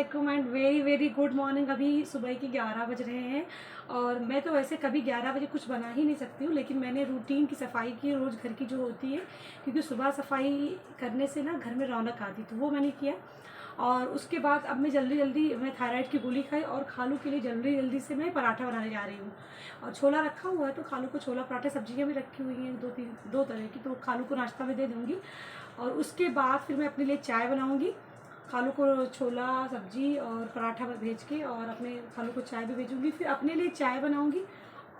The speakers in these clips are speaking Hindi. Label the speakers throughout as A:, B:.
A: वालेकुम and very very good morning. अभी सुबह के 11 बज रहे हैं और मैं तो वैसे कभी 11 बजे कुछ बना ही नहीं सकती हूँ, लेकिन मैंने रूटीन की सफाई की रोज़ घर की जो होती है, क्योंकि सुबह सफाई करने से ना घर में रौनक आती, तो वो मैंने किया। और उसके बाद अब मैं जल्दी मैं थायराइड की गोली खाई और खालू के लिए जल्दी से मैं पराठा बनाने जा रही हूँ। और छोला रखा हुआ है तो खालू को छोला पराठा, सब्जियाँ भी रखी हुई हैं दो तरह की, तो खालू को नाश्ता में दे दूँगी। और उसके बाद फिर मैं अपने लिए चाय बनाऊँगी, खालू को छोला सब्जी और पराठा भेज के, और अपने खालू को चाय भी भेजूँगी। फिर अपने लिए चाय बनाऊँगी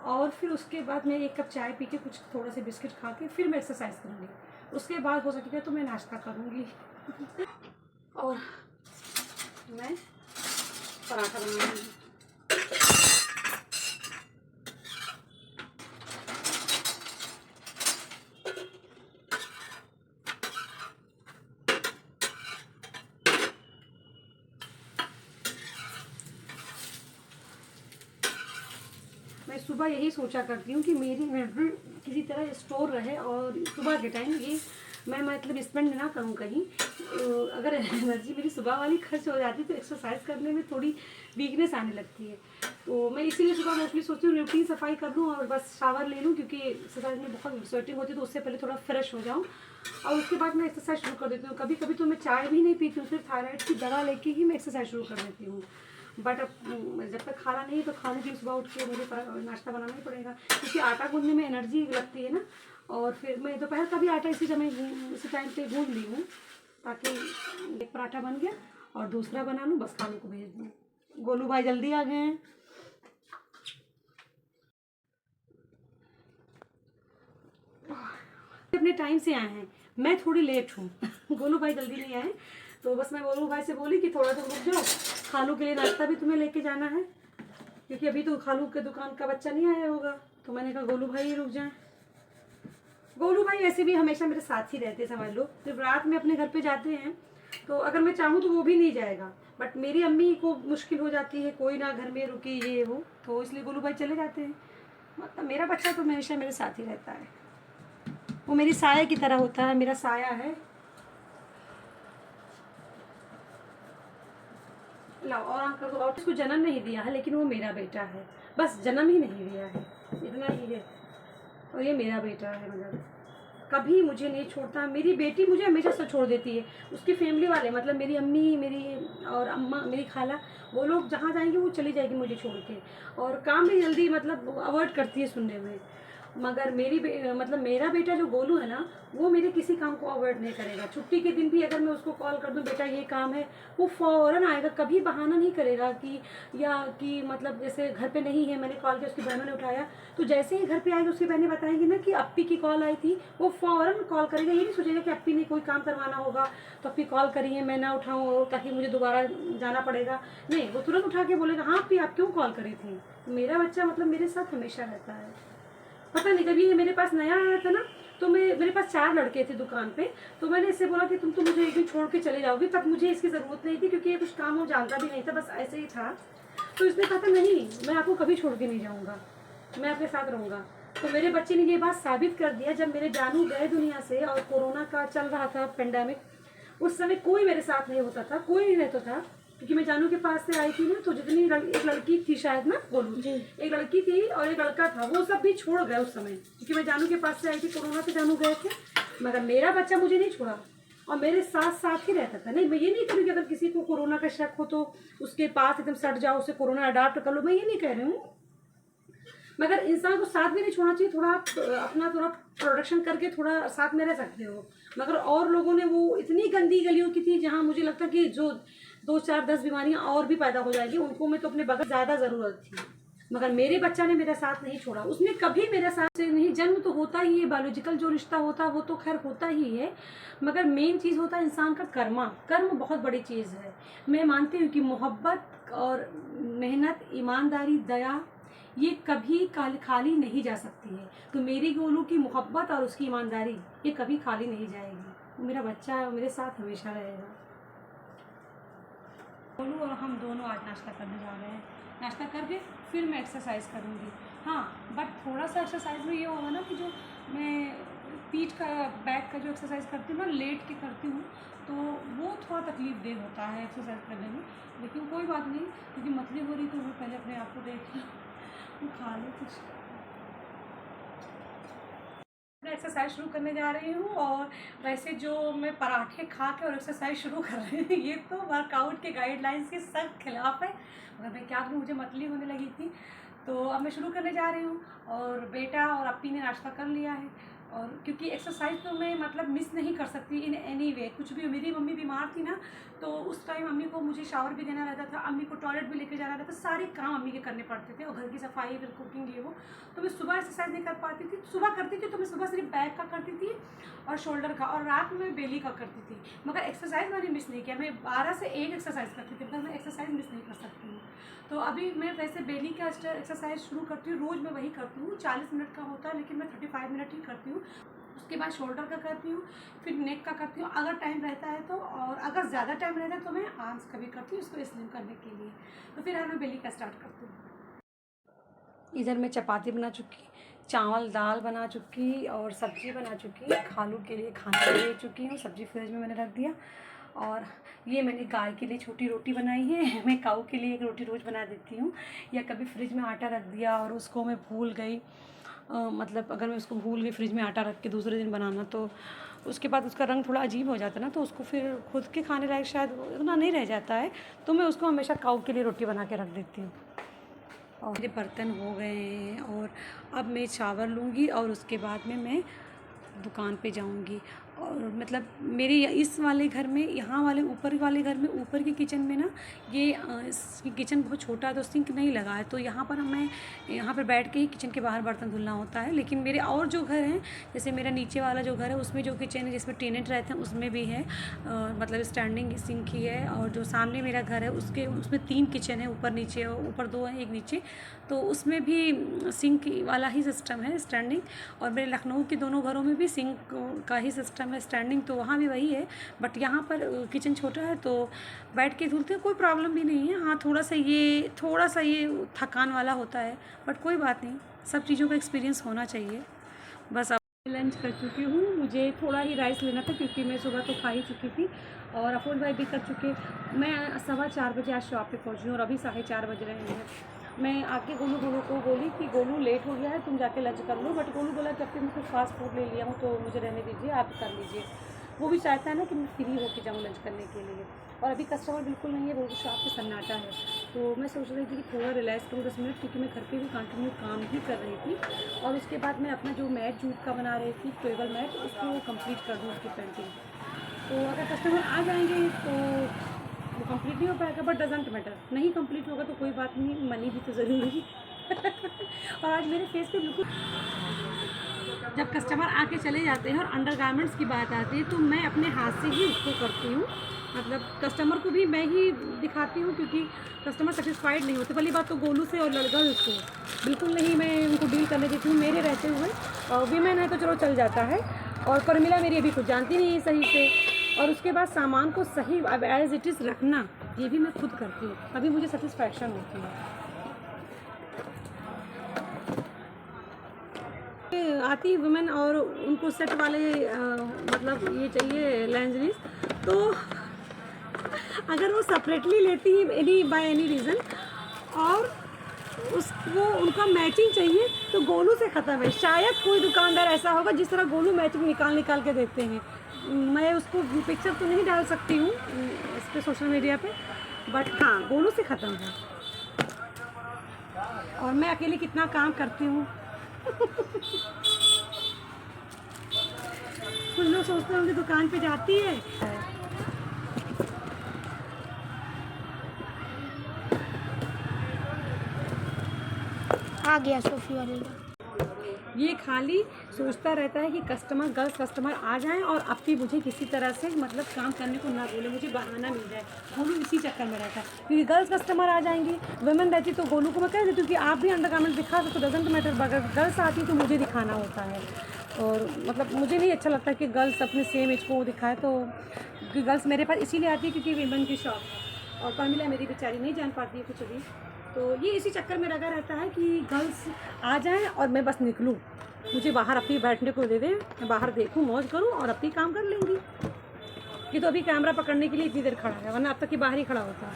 A: और फिर उसके बाद मैं 1 कप चाय पी के कुछ थोड़ा सा बिस्किट खा के फिर मैं एक्सरसाइज करूँगी। उसके बाद हो सकेगा तो मैं नाश्ता करूँगी और मैं पराठा बनाऊँगी। मैं सुबह यही सोचा करती हूँ कि मेरी एनर्जी किसी तरह स्टोर रहे और सुबह के टाइम ये मैं मतलब स्पेंड ना करूँ कहीं। अगर एनर्जी मेरी सुबह वाली खर्च हो जाती तो एक्सरसाइज करने में थोड़ी वीकनेस आने लगती है। तो मैं इसीलिए सुबह मोस्टली सोचती हूँ रूटीन सफाई कर लूँ और बस शावर ले लूँ, क्योंकि एक्सरसाइज में बहुत स्वेटिंग होती है, तो उससे पहले थोड़ा फ्रेश हो जाऊँ और उसके बाद मैं एक्सरसाइज शुरू कर देती हूँ। कभी कभी तो मैं चाय भी नहीं पीती हूँ, सिर्फ थायराइड की दवा लेके ही मैं एक्सरसाइज शुरू कर देती हूँ। बट अब जब तक खाना नहीं तो खाने के लिए सुबह उठ के मुझे नाश्ता बनाना ही पड़ेगा, क्योंकि आटा गूंदने में एनर्जी लगती है ना। और फिर मैं दोपहर का भी आटा इसी टाइम पे गूंद ली हूँ, ताकि एक पराठा बन गया और दूसरा बना लूँ, बस खाने को भेज दूँ। गोलू भाई जल्दी आ गए हैं। अपने टाइम से आए हैं, मैं थोड़ी लेट हूँ गोलू भाई जल्दी नहीं आए, तो बस मैं गोलू भाई से बोली कि थोड़ा सा रुक जाओ, खालू के लिए नाश्ता भी तुम्हें लेके जाना है, क्योंकि अभी तो खालू के दुकान का बच्चा नहीं आया होगा। तो मैंने कहा गोलू भाई ही रुक जाएं। गोलू भाई ऐसे भी हमेशा मेरे साथ ही रहते, समझ लो। जब रात में अपने घर पे जाते हैं तो अगर मैं चाहूँ तो वो भी नहीं जाएगा, बट मेरी अम्मी को मुश्किल हो जाती है, कोई ना घर में रुकी ये वो, तो इसलिए गोलू भाई चले जाते हैं। मतलब मेरा बच्चा तो हमेशा मेरे साथ ही रहता है, वो मेरी साया की तरह होता है, मेरा साया है। लाओ और आकर दो। और इसको जन्म नहीं दिया है, लेकिन वो मेरा बेटा है, बस जन्म ही नहीं दिया है, इतना ही है। और ये मेरा बेटा है, मतलब कभी मुझे नहीं छोड़ता। मेरी बेटी मुझे हमेशा से छोड़ देती है, उसकी फैमिली वाले, मतलब मेरी अम्मी, मेरी और अम्मा, मेरी खाला, वो लोग जहाँ जाएंगे वो चली जाएगी मुझे छोड़ के। और काम भी जल्दी मतलब अवॉइड करती है सुनने में। मगर मतलब मेरा बेटा जो गोलू है ना, वो मेरे किसी काम को अवॉइड नहीं करेगा। छुट्टी के दिन भी अगर मैं उसको कॉल कर दूं, बेटा ये काम है, वो फ़ौरन आएगा, कभी बहाना नहीं करेगा कि या कि मतलब जैसे घर पे नहीं है, मैंने कॉल किया, उसकी बहनों ने उठाया, तो जैसे ही घर पे आएगी उसकी बहनें बताएंगी ना कि अप्पी की कॉल आई थी, वो फ़ौरन कॉल करेगा। ये नहीं सोचेगा कि अप्पी ने कोई काम करवाना होगा तो अप्पी कॉल करी है, मैं ना उठाऊँ ताकि मुझे दोबारा जाना पड़ेगा। नहीं, वो तुरंत उठा के बोलेगा हाँ अप्पी आप क्यों कॉल करी थी। मेरा बच्चा मतलब मेरे साथ हमेशा रहता है। पता नहीं, जब ये मेरे पास नया आया था ना, तो मेरे पास 4 लड़के थे दुकान पे, तो मैंने इससे बोला कि तुम तो मुझे एक दिन छोड़ के चले जाओगी। तब मुझे इसकी ज़रूरत नहीं थी, क्योंकि ये कुछ काम वो जानता भी नहीं था, बस ऐसे ही था। तो इसने कहा था नहीं, मैं आपको कभी छोड़ के नहीं जाऊँगा, मैं आपके साथ रहूँगा। तो मेरे बच्चे ने ये बात साबित कर दिया। जब मेरे जानू गए दुनिया से और कोरोना का चल रहा था पेंडेमिक, उस समय कोई मेरे साथ नहीं होता था, कोई नहीं रहता था, क्योंकि मैं जानू के पास से आई थी ना, तो जितनी एक लड़की थी शायद ना बोलूँ, एक लड़की थी और एक लड़का था, वो सब भी छोड़ गए उस समय, क्योंकि मैं जानू के पास से आई थी, कोरोना से जानू गए थे। मगर मेरा बच्चा मुझे नहीं छोड़ा और मेरे साथ साथ ही रहता था। नहीं, मैं ये नहीं करूँगी अगर किसी को कोरोना का शक हो तो उसके पास एकदम सट जाओ, उसे कोरोना अडाप्ट कर लो, मैं ये नहीं कह रही हूँ। मगर इंसान को साथ भी नहीं छोड़ना चाहिए, थोड़ा अपना थोड़ा प्रोडक्शन करके थोड़ा साथ में रह सकते हो। मगर और लोगों ने, वो इतनी गंदी गलियों की थी जहाँ मुझे लगता कि जो 2 4 10 बीमारियाँ और भी पैदा हो जाएगी, उनको मैं तो अपने बगल ज़्यादा ज़रूरत थी। मगर मेरे बच्चा ने मेरा साथ नहीं छोड़ा, उसने कभी मेरे साथ से नहीं। जन्म तो होता ही है, बायोलॉजिकल जो रिश्ता होता है वो तो खैर होता ही है, मगर मेन चीज़ होता है इंसान का कर्म बहुत बड़ी चीज़ है। मैं मानती हूँ कि मोहब्बत और मेहनत, ईमानदारी, दया, ये कभी खाली नहीं जा सकती है। तो मेरी गोलू की मोहब्बत और उसकी ईमानदारी ये कभी खाली नहीं जाएगी। मेरा बच्चा मेरे साथ हमेशा रहेगा। गोलू और हम दोनों आज नाश्ता करने जा रहे हैं, नाश्ता करके फिर मैं एक्सरसाइज करूँगी। हाँ, बट थोड़ा सा एक्सरसाइज में ये होगा ना कि जो मैं पीठ का बैक का जो एक्सरसाइज करती हूँ ना, लेट के करती हूँ, तो वो थोड़ा तकलीफ देह होता है एक्सरसाइज करने में। लेकिन कोई बात नहीं, क्योंकि मतली हो रही तो मैं पहले अपने आप को देख वो खा लो कुछ। मैं एक्सरसाइज शुरू करने जा रही हूँ, और वैसे जो मैं पराठे खा के और एक्सरसाइज शुरू कर रही हूँ, ये तो वर्कआउट के गाइडलाइंस के सख्त खिलाफ है, मगर मैं क्या करूँ, मुझे मतली होने लगी थी। तो अब मैं शुरू करने जा रही हूँ, और बेटा और अप्पी ने नाश्ता कर लिया है। और क्योंकि एक्सरसाइज तो मैं मतलब मिस नहीं कर सकती इन एनी वे, कुछ भी। मेरी मम्मी बीमार थी ना, तो उस टाइम मम्मी को मुझे शावर भी देना रहता था, अम्मी को टॉयलेट भी लेके जाना रहता था, सारे काम मम्मी के करने पड़ते थे, और घर की सफाई, फिर कुकिंग, ये वो। तो मैं सुबह एक्सरसाइज नहीं कर पाती थी। सुबह करती थी तो मैं सुबह सिर्फ बैक का करती थी और शोल्डर का, और रात में बेली का करती थी, मगर एक्सरसाइज मैंने मिस नहीं किया। मैं 12 से 1 एक्सरसाइज करती थी, मगर मैं एक्सरसाइज मिस नहीं कर सकती हूँ। तो अभी मैं वैसे बेली का एक्सरसाइज शुरू करती हूँ, रोज़ मैं वही करती हूँ। 40 मिनट का होता है, लेकिन मैं 35 मिनट ही करती हूँ। उसके बाद शोल्डर का करती हूँ, फिर नेक का करती हूँ अगर टाइम रहता है तो, और अगर ज़्यादा टाइम रहता है तो मैं आर्म्स का भी करती हूँ, उसको स्लिम करने के लिए। तो फिर मैं बेली का स्टार्ट करती हूँ। इधर मैं चपाती बना चुकी, चावल दाल बना चुकी, और सब्जी बना चुकी, खालू के लिए खाना ले चुकी हूँ। सब्जी फ्रिज में मैंने रख दिया, और ये मैंने गाय के लिए छोटी रोटी बनाई है। मैं काऊ के लिए एक रोटी रोज़ बना देती हूँ, या कभी फ्रिज में आटा रख दिया और उसको मैं भूल गई, मतलब अगर मैं उसको भूल गई फ्रिज में आटा रख के दूसरे दिन बनाना, तो उसके बाद उसका रंग थोड़ा अजीब हो जाता है ना, तो उसको फिर खुद के खाने लायक शायद उतना नहीं रह जाता है, तो मैं उसको हमेशा काऊ के लिए रोटी बना के रख देती हूँ। और मेरे बर्तन हो गए हैं, और अब मैं शावर लूँगी, और उसके बाद में मैं दुकान पे जाऊंगी। और मतलब मेरे इस वाले घर में, यहाँ वाले ऊपर वाले घर में, ऊपर के किचन में ना, ये किचन बहुत छोटा है, तो सिंक नहीं लगा है, तो यहाँ पर मैं यहाँ पर बैठ के ही किचन के बाहर बर्तन धुलना होता है। लेकिन मेरे और जो घर हैं, जैसे मेरा नीचे वाला जो घर है, उसमें जो किचन है जिसमें टेनेंट रहते हैं, उसमें भी है मतलब स्टैंडिंग सिंक ही है। और जो सामने मेरा घर है उसमें 3 किचन है, ऊपर नीचे, ऊपर 2 हैं, एक नीचे, तो उसमें भी सिंक वाला ही सिस्टम है, स्टैंडिंग। और मेरे लखनऊ के दोनों घरों में भी सिंक का ही सिस्टम है, स्टैंडिंग, तो वहाँ भी वही है। बट यहाँ पर किचन छोटा है, तो बैठ के धुलते हैं, कोई प्रॉब्लम भी नहीं है। हाँ, थोड़ा सा ये थकान वाला होता है, बट कोई बात नहीं, सब चीज़ों का एक्सपीरियंस होना चाहिए। बस अब लंच कर चुकी हूँ, मुझे थोड़ा ही राइस लेना था, क्योंकि मैं सुबह तो खा ही चुकी थी, और अफोल भाई भी कर चुके। मैं 4:15 बजे आज शॉप पे पहुँची हूँ, और अभी 4:30 बज रहे हैं। मैं आके गोलू को बोली कि गोलू लेट हो गया है, तुम जाके लंच कर लो, बट गोलू बोला जब कि मैं कुछ फास्ट फूड ले लिया हूँ तो मुझे रहने दीजिए, आप कर लीजिए। वो भी चाहता है ना कि मैं फ्री होके जाऊँ लंच करने के लिए, और अभी कस्टमर बिल्कुल नहीं है, वो शॉप पे सन्नाटा है। तो मैं सोच रही थी कि थोड़ा रिलैक्स करूँ 10 मिनट, क्योंकि मैं घर पे भी कंटिन्यू काम ही कर रही थी। और उसके बाद मैं अपना जो मैट जूट का बना रही थी, टेबल मैट, उसको कंप्लीट कर दूँ, उसकी पेंटिंग। तो अगर कस्टमर आ जाएंगे तो वो कंप्लीट नहीं हो पाएगा, बट डजेंट मैटर, नहीं कंप्लीट होगा तो कोई बात नहीं, मनी भी तो ज़रूरी है। और आज मेरे फेस पे बिल्कुल, जब कस्टमर आके चले जाते हैं और अंडर गारमेंट्स की बात आती है, तो मैं अपने हाथ से ही उसको करती हूँ, मतलब कस्टमर को भी मैं ही दिखाती हूँ, क्योंकि कस्टमर सेटिस्फाइड नहीं होते। पहली बात तो गोलू से और लड़का उसको बिल्कुल नहीं मैं उनको डील करने देती हूँ, मेरे रहते हुए। और वीमेन है तो चलो चल जाता है, और परमिला मेरी अभी कुछ जानती नहीं है सही से। और उसके बाद सामान को सही अब एज इट इज़ रखना, ये भी मैं खुद करती हूँ, तभी मुझे सेटिस्फैक्शन होती है। आती वुमेन और उनको सेट वाले मतलब ये चाहिए लेंजरीज, तो अगर वो सेपरेटली लेती है एनी बाय एनी रीज़न, और उसको उनका मैचिंग चाहिए, तो गोलू से ख़त्म है। शायद कोई दुकानदार ऐसा होगा जिस तरह गोलू मैचिंग निकाल के देते हैं। मैं उसको पिक्चर तो नहीं डाल सकती हूँ इस पर सोशल मीडिया पे, बट हाँ, गोलू से ख़त्म है। और मैं अकेले कितना काम करती हूँ। कुछ लोग सोचते होंगे दुकान पे जाती है।
B: आ गया सोफी वाले का।
A: ये खाली सोचता रहता है कि गर्ल्स कस्टमर आ जाएं और अपनी मुझे किसी तरह से मतलब काम करने को ना बोले, मुझे बहाना मिल जाए। गोलू इसी चक्कर में रहता है, क्योंकि गर्ल्स कस्टमर आ जाएंगी, वुमेन रहती तो गोलू को मैं कह देती हूँ कि आप भी अंडरगारमेंट दिखा सकते हो, डजेंट मैटर। अगर गर्ल्स आती तो मुझे दिखाना होता है, और मतलब मुझे नहीं अच्छा लगता कि गर्ल्स अपने सेम एज को दिखाए। तो क्योंकि गर्ल्स मेरे पास इसीलिए आती है क्योंकि वीमेन की शॉप है, और परमिला मेरी बेचारी नहीं जान पाती है कुछ अभी, तो ये इसी चक्कर में लगा रहता है कि गर्ल्स आ जाएं और मैं बस निकलूं। मुझे बाहर अपनी बैठने को दे दे, मैं बाहर देखूँ, मौज करूँ और अपनी काम कर लेंगी। ये तो अभी कैमरा पकड़ने के लिए इतनी देर खड़ा है, वरना अब तक कि बाहर ही खड़ा होता है।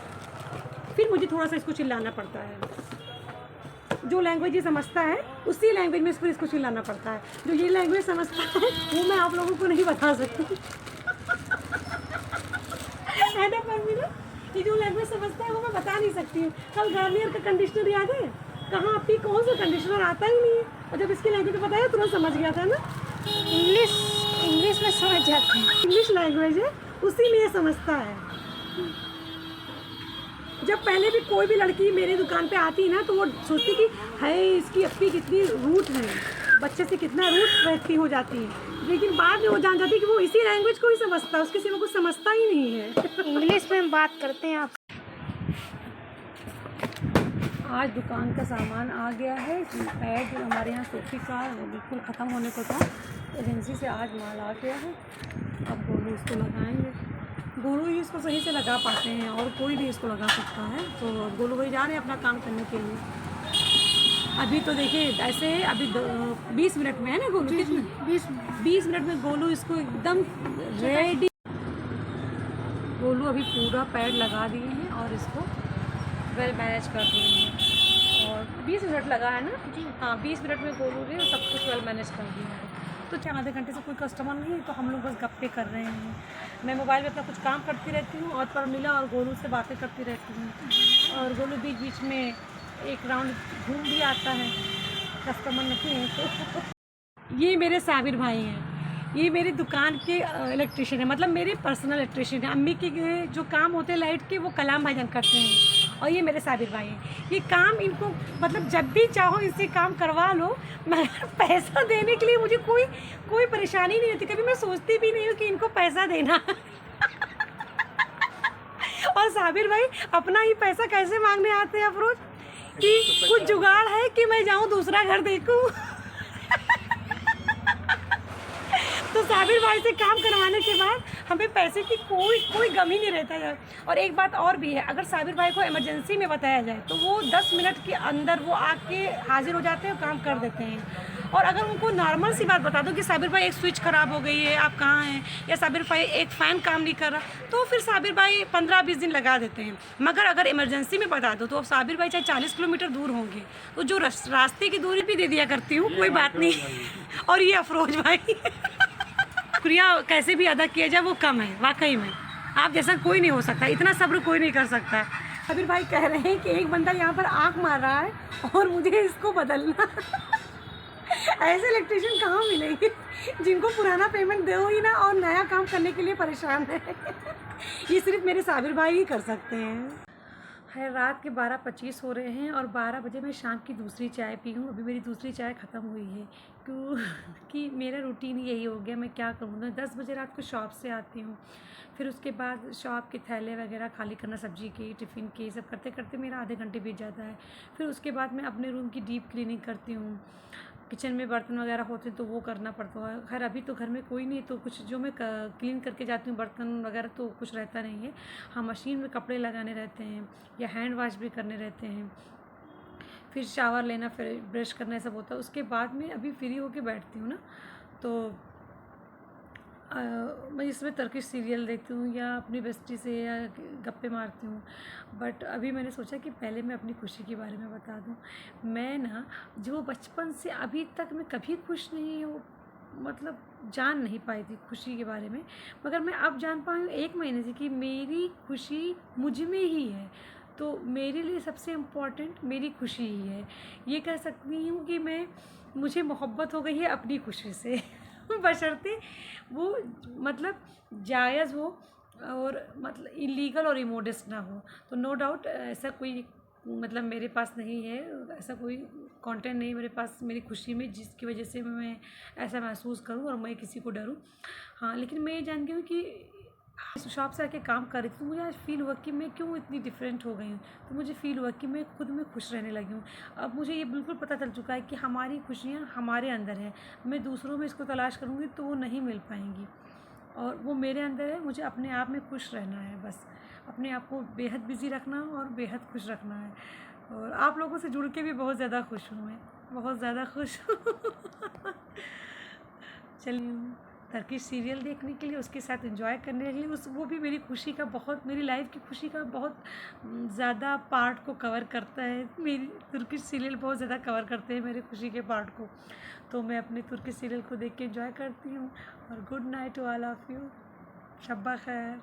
A: फिर मुझे थोड़ा सा इसको चिल्लाना पड़ता है। जो लैंग्वेज ये समझता है उसी लैंग्वेज में इसको चिल्लाना पड़ता है। जो ये लैंग्वेज समझता है वो मैं आप लोगों को नहीं बता सकती है ना परमीना? ये जो लैंग्वेज समझता है वो मैं बता नहीं सकती हूँ। कल गार्नियर का कंडीशनर याद है? कहाँ आपकी कौन सा कंडीशनर आता ही नहीं है, और जब इसकी लैंग्वेज बताया तुरंत समझ गया था ना।
B: इंग्लिश में समझ जाते हैं।
A: इंग्लिश लैंग्वेज है, उसी में ये समझता है। जब पहले भी कोई भी लड़की मेरी दुकान पे आती ना तो वो सोचती कि है इसकी अपनी कितनी रूट है, बच्चे से कितना रूट व्यक्ति हो जाती है। लेकिन बाद में वो जान जाती है कि वो इसी लैंग्वेज को ही समझता है, उसके सिवा कुछ समझता ही नहीं है।
B: इंग्लिश में बात करते हैं आप।
A: आज दुकान का सामान आ गया है। पैड हमारे यहाँ सोफी का बिल्कुल ख़त्म होने को था, एजेंसी से आज माल आ गया है। अब गोलू इसको लगाएंगे। गोलू ही इसको सही से लगा पाते हैं और कोई भी इसको लगा सकता है। तो गोलू भाई जा रहे हैं अपना काम करने के लिए। अभी तो देखिए ऐसे है, अभी 20 मिनट में है ना गोलू? कितने 20 मिनट में गोलू इसको एकदम रेडी। गोलू अभी पूरा पैड लगा दिए हैं और इसको वेल मैनेज कर दिए हैं। और 20 मिनट लगा है ना? हाँ, 20 मिनट में गोलू ने सब कुछ वेल मैनेज कर दिया है। तो आधे घंटे से कोई कस्टमर नहीं है तो हम लोग बस गप्पे कर रहे हैं। मैं मोबाइल में अपना कुछ काम करती रहती हूँ और परमिला और गोलू से बातें करती रहती हूँ। और गोलू बीच बीच में एक राउंड घूम भी आता है, कस्टमर नहीं है तो। ये मेरे साबिर भाई हैं, ये मेरी दुकान के इलेक्ट्रिशियन है, मतलब मेरे पर्सनल इलेक्ट्रिशियन है। अम्मी के जो काम होते हैं लाइट के वो कलाम भाईजान करते हैं, और ये मेरे साबिर भाई हैं। ये काम इनको मतलब जब भी चाहो इनसे काम करवा लो, मगर पैसा देने के लिए मुझे कोई परेशानी नहीं होती। कभी मैं सोचती भी नहीं हूँ कि इनको पैसा देना और साबिर भाई अपना ही पैसा कैसे मांगने आते हैं अफरोज कि कुछ जुगाड़ है कि मैं जाऊँ दूसरा घर देखूँ तो साबिर भाई से काम करवाने के बाद हमें पैसे की कोई गम ही नहीं रहता है। और एक बात और भी है, अगर साबिर भाई को इमरजेंसी में बताया जाए तो वो 10 मिनट के अंदर वो आके हाजिर हो जाते हैं और काम कर देते हैं। और अगर उनको नॉर्मल सी बात बता दो कि साबिर भाई एक स्विच ख़राब हो गई है, आप कहाँ हैं, या साबिर भाई एक फ़ैन काम नहीं कर रहा, तो फिर साबिर भाई 15-20 दिन लगा देते हैं। मगर अगर इमरजेंसी में बता दो तो साबिर भाई चाहे 40 किलोमीटर दूर होंगे तो जो रास्ते की दूरी भी दे दिया करती हूँ, कोई बात नहीं। और ये अफरोज भाई शुक्रिया कैसे भी अदा किया जाए वो कम है, वाकई में आप जैसा कोई नहीं हो सकता, इतना सब्र कोई नहीं कर सकता। साबिर भाई कह रहे हैं कि एक बंदा यहाँ पर आँख मार रहा है और मुझे इसको बदलना ऐसे इलेक्ट्रिशियन कहाँ मिलेंगे जिनको पुराना पेमेंट दो ही ना और नया काम करने के लिए परेशान है ये सिर्फ मेरे साबिर भाई ही कर सकते हैं। है रात के 12:25 हो रहे हैं और 12 बजे मैं शाम की दूसरी चाय पी हूँ। अभी मेरी दूसरी चाय ख़त्म हुई है क्योंकि मेरा रूटीन यही हो गया। मैं क्या करूँ ना, 10 बजे रात को शॉप से आती हूँ, फिर उसके बाद शॉप के थैले वगैरह खाली करना, सब्जी के टिफ़िन के सब करते करते मेरा आधे घंटे बीत जाता है। फिर उसके बाद मैं अपने रूम की डीप क्लीनिंग करती हूँ, किचन में बर्तन वगैरह होते हैं तो वो करना पड़ता है। खैर अभी तो घर में कोई नहीं तो कुछ जो मैं क्लीन करके जाती हूँ बर्तन वगैरह तो कुछ रहता नहीं है। हाँ, मशीन में कपड़े लगाने रहते हैं या हैंड वॉश भी करने रहते हैं, फिर शावर लेना, फिर ब्रश करना, सब होता है। उसके बाद में अभी फ्री होके बैठती हूँ ना तो मैं इसमें टर्किश सीरियल देखती हूँ या अपनी बेस्टी से या गप्पे मारती हूँ। बट अभी मैंने सोचा कि पहले मैं अपनी खुशी के बारे में बता दूँ। मैं ना जो बचपन से अभी तक मैं कभी खुश नहीं हूँ, मतलब जान नहीं पाई थी खुशी के बारे में, मगर मैं अब जान पाई हूँ 1 महीने से कि मेरी खुशी मुझ में ही है। तो मेरे लिए सबसे इम्पॉर्टेंट मेरी खुशी ही है। ये कह सकती हूँ कि मुझे मोहब्बत हो गई है अपनी खुशी से बशर्ते वो मतलब जायज़ हो और मतलब इलीगल और इमोडेस्ट ना हो। तो नो डाउट ऐसा कोई मतलब मेरे पास नहीं है, ऐसा कोई कंटेंट नहीं मेरे पास मेरी खुशी में जिसकी वजह से मैं ऐसा महसूस करूं और मैं किसी को डरूं। हाँ, लेकिन मैं ये जान गई हूँ कि शॉप से आके काम कर रही थी तो मुझे आज फील हुआ कि मैं क्यों इतनी डिफरेंट हो गई हूँ। तो मुझे फील हुआ कि मैं खुद में खुश रहने लगी हूँ। अब मुझे ये बिल्कुल पता चल चुका है कि हमारी खुशियाँ हमारे अंदर हैं। मैं दूसरों में इसको तलाश करूँगी तो वो नहीं मिल पाएंगी और वो मेरे अंदर है। मुझे अपने आप में खुश रहना है बस।
C: अपने आप को बेहद बिज़ी रखना और बेहद खुश रखना है। और आप लोगों से जुड़ के भी बहुत ज़्यादा खुश हूँ मैं, बहुत ज़्यादा खुश हूँ। चलिए टर्किश सीरियल देखने के लिए, उसके साथ एंजॉय करने के लिए, उस वो भी मेरी खुशी का बहुत, मेरी लाइफ की खुशी का बहुत ज़्यादा पार्ट को कवर करता है। मेरी तुर्किश सीरियल बहुत ज़्यादा कवर करते हैं मेरी खुशी के पार्ट को। तो मैं अपने तुर्किश सीरियल को देख के एंजॉय करती हूँ। और good night to all of you. शब्बा खैर।